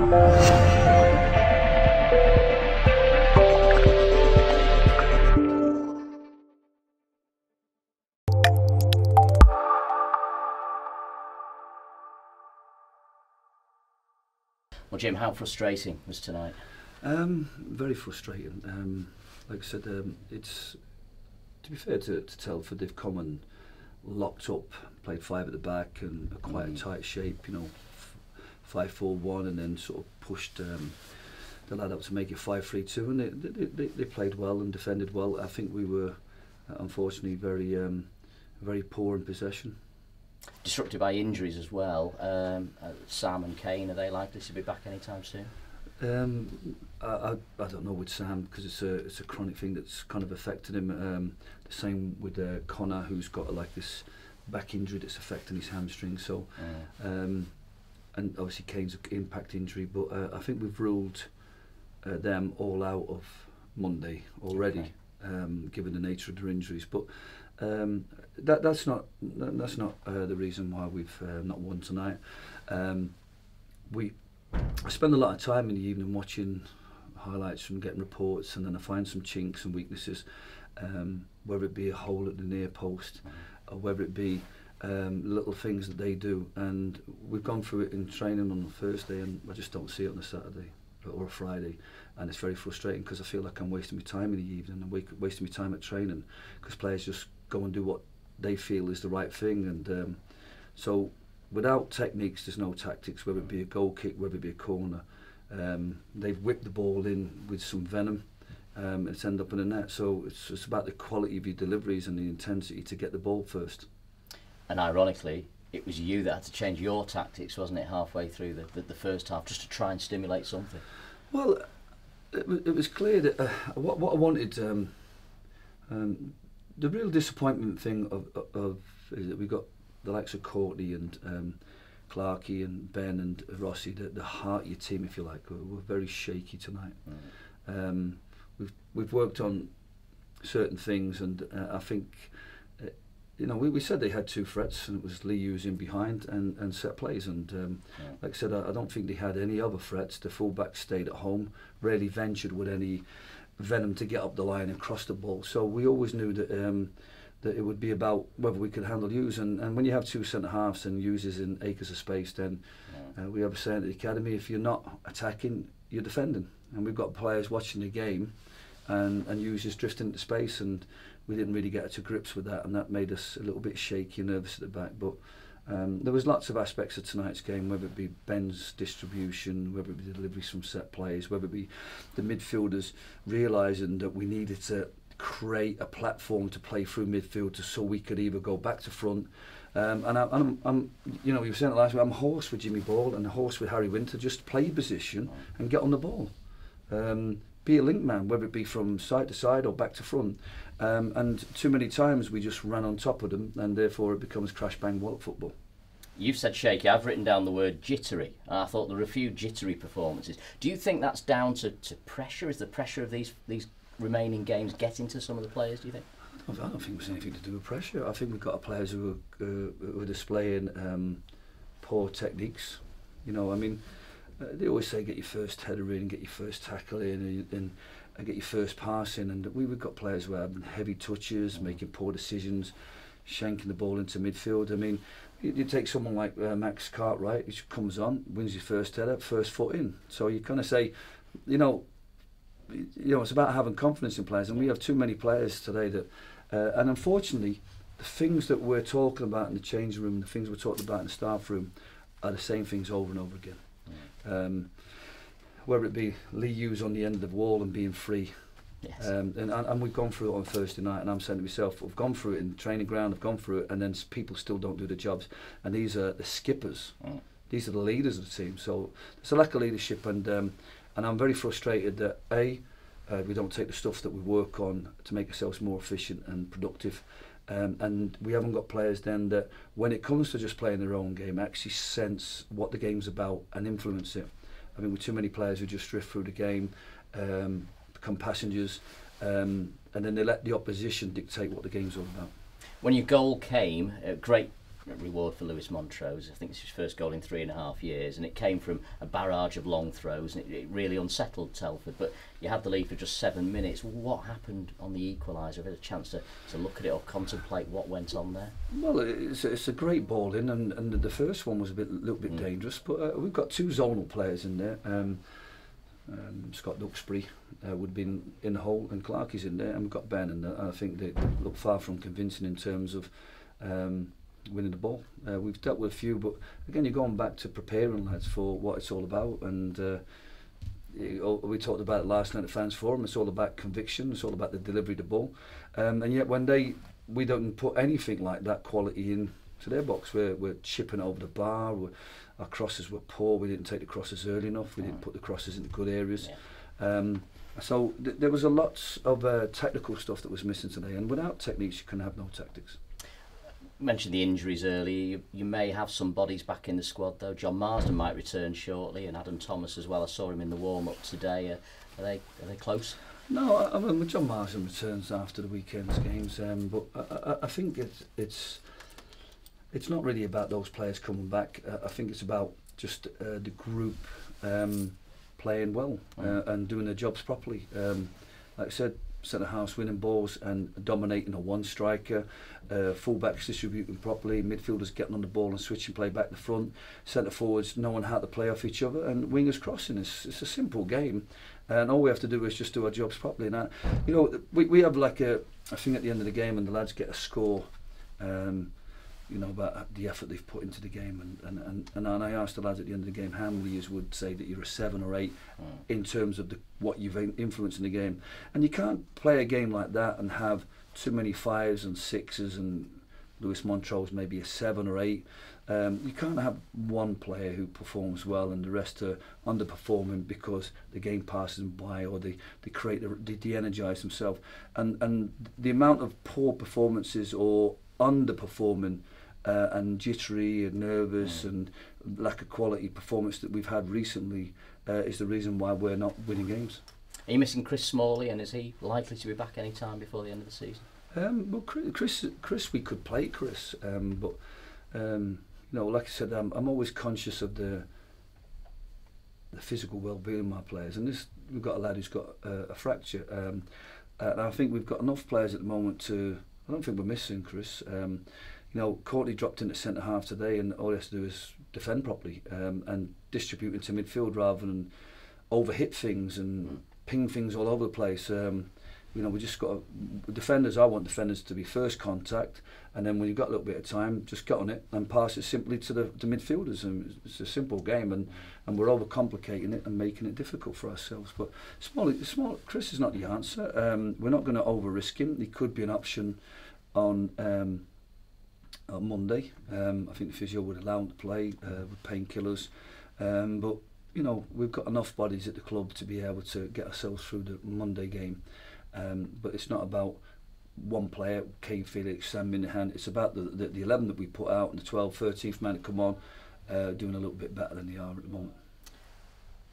Well, Jim, how frustrating was tonight? Very frustrating. Like I said, it's, to be fair to Telford, they've come and locked up, played five at the back and a quite a tight shape, you know, 5-4-1, and then sort of pushed the lad up to make it 5-3-2, and they played well and defended well. I think we were unfortunately very poor in possession. Disrupted by injuries as well. Sam and Kane, are they likely to be back anytime soon? I don't know with Sam, because it's a chronic thing that's kind of affected him. The same with Connor, who's got like this back injury that's affecting his hamstring. So, and obviously Kane's an impact injury. But I think we've ruled them all out of Monday already, given the nature of their injuries. But that's not the reason why we've not won tonight. I spend a lot of time in the evening watching highlights from getting reports, and then I find some chinks and weaknesses, whether it be a hole at the near post or whether it be little things that they do. And we've gone through it in training on a Thursday, and I just don't see it on a Saturday or a Friday, and it's very frustrating because I feel like I'm wasting my time in the evening and wasting my time at training, because players just go and do what they feel is the right thing. And so without techniques there's no tactics, whether it be a goal kick, whether it be a corner. They've whipped the ball in with some venom, and it's ended up in the net. So it's about the quality of your deliveries and the intensity to get the ball first. And ironically, it was you that had to change your tactics, wasn't it, halfway through the first half, just to try and stimulate something? Well, it was clear that what I wanted, the real disappointment thing of is that we got the likes of Courtney and Clarkey and Ben and Rossi, the heart of your team, if you like, were very shaky tonight. We've worked on certain things, and I think you know, we said they had two threats, and it was Lee Hughes in behind and set plays, and like I said, I don't think they had any other threats. The fullback stayed at home, rarely ventured with any venom to get up the line and cross the ball. So we always knew that that it would be about whether we could handle Hughes, and when you have two centre halves and Hughes is in acres of space, then we have a saying at the academy: if you're not attacking, you're defending. And we've got players watching the game, and Hughes is drifting into space, and we didn't really get to grips with that, and that made us a little bit shaky and nervous at the back. But there was lots of aspects of tonight's game, whether it be Ben's distribution, whether it be deliveries from set plays, whether it be the midfielders realising that we needed to create a platform to play through midfield so we could either go back to front. And I'm, you know, you were saying it last week, I'm hoarse with Jimmy Ball and hoarse with Harry Winter. Just play position and get on the ball. Be a link man, whether it be from side to side or back to front. And too many times we just ran on top of them, and therefore it becomes crash bang wallop football. You've said shaky. I've written down the word jittery. I thought there were a few jittery performances. Do you think that's down to pressure? Is the pressure of these remaining games getting to some of the players, do you think? I don't think it was anything to do with pressure. I think we've got players who are displaying poor techniques. You know, I mean, they always say get your first header in, get your first tackle in, and get your first pass in. And we've got players who are having heavy touches, making poor decisions, shanking the ball into midfield. I mean, you take someone like Max Cartwright, which comes on, wins his first header, first foot in. So you kind of say, you know, it's about having confidence in players, and we have too many players today that, and unfortunately, the things that we're talking about in the changing room, the things we're talking about in the staff room, are the same things over and over again. Whether it be Lee Hughes on the end of the wall and being free, yes. And we've gone through it on Thursday night, and I'm saying to myself, we've gone through it in the training ground, I've gone through it, and then people still don't do the jobs, and these are the skippers, these are the leaders of the team. So there's a lack of leadership, and I'm very frustrated that we don't take the stuff that we work on to make ourselves more efficient and productive, and we haven't got players then that, when it comes to just playing their own game, actually sense what the game's about and influence it. I think with too many players who just drift through the game, become passengers, and then they let the opposition dictate what the game's all about. When your goal came, great reward for Lewis Montrose. I think it's his first goal in 3.5 years, and it came from a barrage of long throws, and it really unsettled Telford. But you had the lead for just 7 minutes. What happened on the equaliser? Have you had a chance to look at it or contemplate what went on there? Well, it's a great ball in, and the first one was a little bit dangerous, but we've got 2 zonal players in there. Scott Duxbury would have been in the hole, and Clark is in there, and we've got Ben, and I think they look far from convincing in terms of winning the ball. We've dealt with a few, but again, you're going back to preparing lads for what it's all about, and we talked about it last night at Fans Forum. It's all about conviction, it's all about the delivery of the ball, and yet when we don't put anything like that quality in to their box, we're chipping over the bar, our crosses were poor, we didn't take the crosses early enough, we didn't put the crosses into good areas. So there was a lot of technical stuff that was missing today, and without techniques you can have no tactics. You mentioned the injuries earlier. You may have some bodies back in the squad though. John Marsden might return shortly, and Adam Thomas as well. I saw him in the warm-up today. Are they close? No, I mean John Marsden returns after the weekend's games, but I think it's not really about those players coming back. I think it's about just the group playing well and doing their jobs properly. Like I said, centre halves winning balls and dominating a one striker, full-backs distributing properly, midfielders getting on the ball and switching play back to front, centre forwards knowing how to play off each other, and wingers crossing. It's a simple game, and all we have to do is just do our jobs properly. Now, you know, we have like a thing at the end of the game, and the lads get a score. You know, about the effort they've put into the game, and I asked the lads at the end of the game how many you would say that you're a 7 or 8 in terms of what you've influenced in the game, and you can't play a game like that and have too many 5s and 6s, and Lewis Montrose maybe a 7 or 8. You can't have one player who performs well and the rest are underperforming because the game passes them by, or they de-energise themselves, and the amount of poor performances or underperforming and jittery and nervous and lack of quality performance that we've had recently is the reason why we're not winning games. Are you missing Chris Smalley, and is he likely to be back any time before the end of the season? Well, Chris, we could play Chris, but you know, like I said, I'm always conscious of the physical well-being of my players, and we've got a lad who's got a fracture, and I think we've got enough players at the moment to. I don't think we're missing Chris. You know, Courtney dropped into centre half today, and all he has to do is defend properly and distribute into midfield rather than overhit things and ping things all over the place. You know, we just got defenders. I want defenders to be first contact, and then when you've got a little bit of time, just get on it and pass it simply to the midfielders. And it's a simple game, and we're overcomplicating it and making it difficult for ourselves. But Chris is not the answer. We're not going to over risk him. He could be an option on Monday. I think the physio would allow him to play with painkillers, but you know, we've got enough bodies at the club to be able to get ourselves through the Monday game. But it's not about one player, Kane, Felix, Sam Minahan. It's about the 11 that we put out and the 12th, 13th man to come on, doing a little bit better than they are at the moment.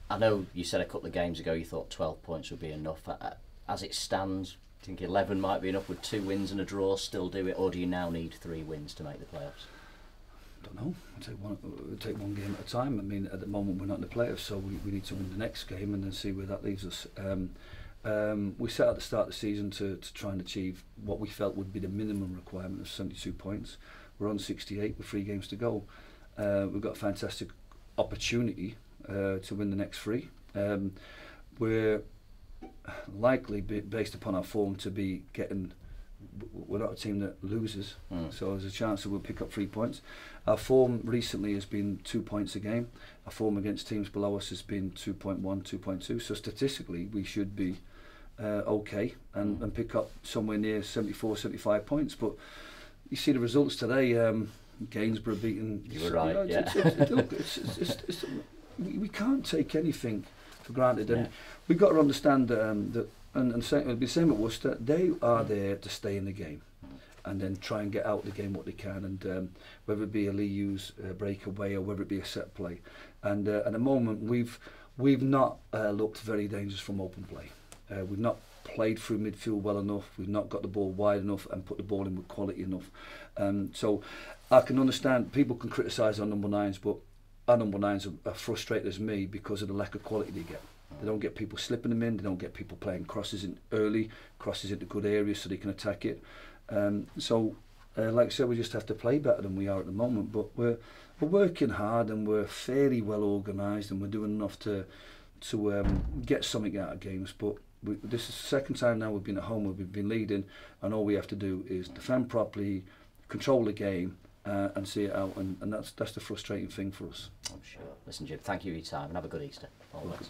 I know you said a couple of games ago you thought 12 points would be enough. As it stands, do you think 11 might be enough? Would 2 wins and a draw still do it, or do you now need 3 wins to make the playoffs? I don't know. We'll take one game at a time. I mean, at the moment we're not in the playoffs, so we need to win the next game and then see where that leaves us. We set at the start of the season to try and achieve what we felt would be the minimum requirement of 72 points. We're on 68 with 3 games to go. We've got a fantastic opportunity to win the next 3. We're likely, based upon our form, to be getting. We're not a team that loses, so there's a chance that we'll pick up 3 points. Our form recently has been 2 points a game. Our form against teams below us has been 2.1, 2.2. So statistically, we should be okay and pick up somewhere near 74, 75 points. But you see the results today. Gainsborough beating. You were right. We can't take anything for granted, and we've got to understand that. And it'll be the same at Worcester. They are there to stay in the game, and then try and get out the game what they can. And whether it be a Lee Hughes breakaway or whether it be a set play, and at the moment we've not looked very dangerous from open play. We've not played through midfield well enough. We've not got the ball wide enough and put the ball in with quality enough. So I can understand people can criticise our number 9s, but our number 9s are frustrated as me because of the lack of quality they get. They don't get people slipping them in. They don't get people playing crosses in early, crosses into good areas so they can attack it. Like I said, we just have to play better than we are at the moment. But we're working hard and we're fairly well organised and we're doing enough to get something out of games. But this is the second time now we've been at home where we've been leading, and all we have to do is defend properly, control the game, and see it out. And that's the frustrating thing for us. I'm sure. Listen, Jim, thank you for your time and have a good Easter. All the best.